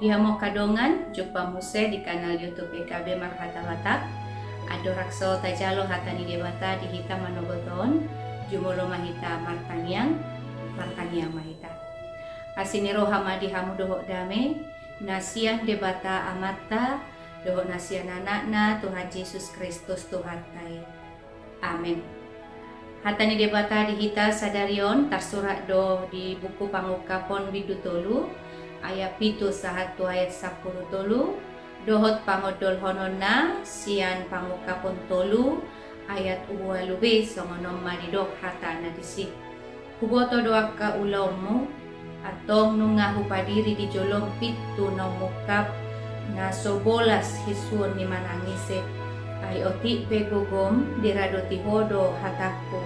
Ihamo kadongan jumpa muse di kanal YouTube PKB Marhata Batak. Ado rakso tajalo hatani debata di hita manogoton jumolo mahita martaniang mahita. Asiniro hamadi hamu dohok dame nasian debata amata dohok nasian anakna Tuhan Yesus Kristus Tuhan tai. Amin. Hatani debata di hita sadarion tarsurat do di buku pangukapon bidutolu ayat 7 sahatu ayat 10 tolu dohot pangodol honona sian pangukapon tolu ayat 2 songonom maridok hatana disi huboto doa ka ulawmu atong nunga hupadiri di jolong pitu nomukap na sobolas hisuon ni manangise ay oti pegogom diradoti hodo hataku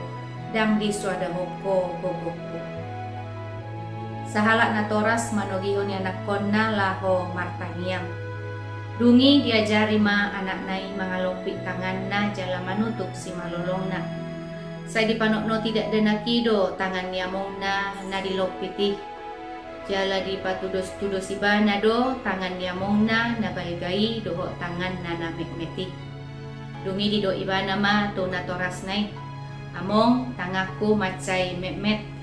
dang di suada hoko gogoko sahalak na toras manogihon ya nakonna laho martaniam dungi diajari ma anak nai mangalopit tangan na jala manutup si malolong na sa dipanokno tidak denakido tangan niamong na nadilopiti jala di patudos-tudos ibana do tangan niamong na nabaygai doho tangan na namekmeti dungi di do ibana ma to na toras nai among tangaku macai mekmet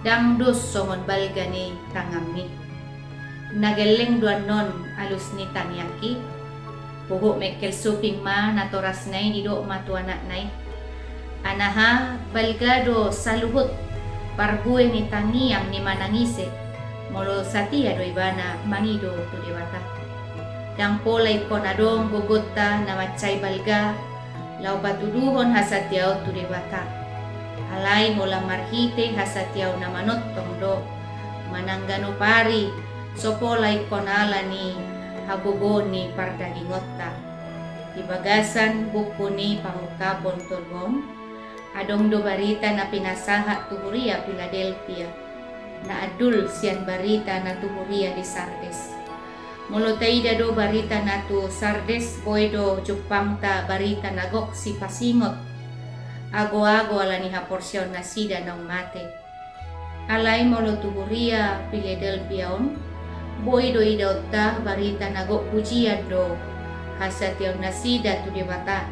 dang dos somon balgani tangami nageleng duan non alus ni tanyaki puho mekel suping ma natoras nai dido matu anak nai anaha balgado saluhut pargue ni tangiang ni manangise molo satia do ibana mangido tu dewata dang polai konadong bogota na macai balga lau batuduhon hasatiao tu dewata alai mola marhite hasatiao na manottong do mananggano pari sopolai konala ni habogoni pardagingotta di bagasan buku ni pangukapon tolgom adong do barita na pinasahat tuhuria Philadelphia na adul sian barita na tuhuria di Sardes molo taida do barita na tu Sardes boydo jupangta barita nagok si pasingot ago-ago ala ni haporsyon na sida ng mate alay molo tuhuria Philadelphia on boy do idauta barita nagok pujian do hasatiaw na sida tu debata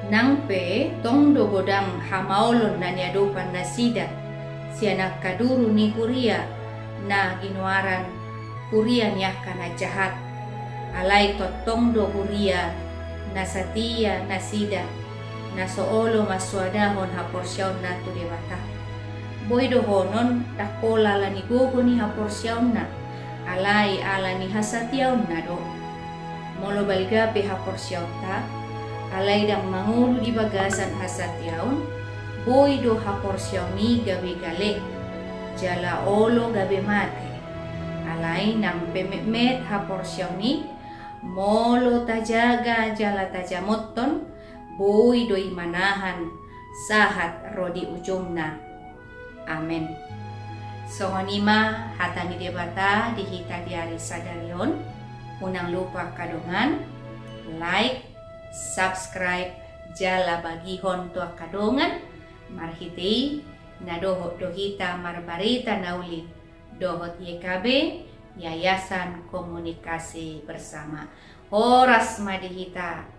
nangpe tong do godang hamaolon na niadupan na sida sianak kaduru ni Huria na ginuaran Huria niya kana jahat alay totong do Huria na satia na sida na soolo maswadahon haporsyaon na tu debata boy do honon takola la ni gogo ni haporsyaon na alay ala ni hasatiaon na do molo balga pe haporsyaon ta alay dang mangulu di bagasan hasatiaon boy do haporsyaon ni gabi gale jala olo gabi mate alay nang pemekmet haporsyaon ni molo tajaga jala tajamotton boy doi manahan sahat rodi ujungna. Amen. Songonima hatani debata di hita diari sadarion. Unang lupa kadongan, like, subscribe, jala bagihon tua kadongan, marhitei na dohot dohita marbarita nauli dohot YKB Yayasan Komunikasi Bersama. Horas madihita.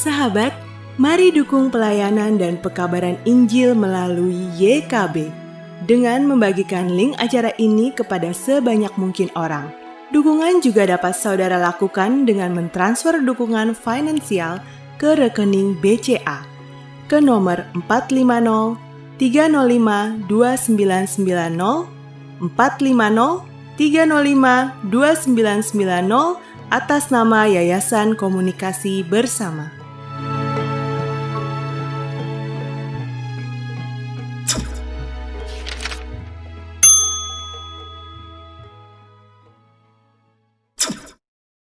Sahabat, mari dukung pelayanan dan pekabaran Injil melalui YKB dengan membagikan link acara ini kepada sebanyak mungkin orang. Dukungan juga dapat saudara lakukan dengan mentransfer dukungan finansial ke rekening BCA ke nomor 450 305 2990 450 305 2990 atas nama Yayasan Komunikasi Bersama.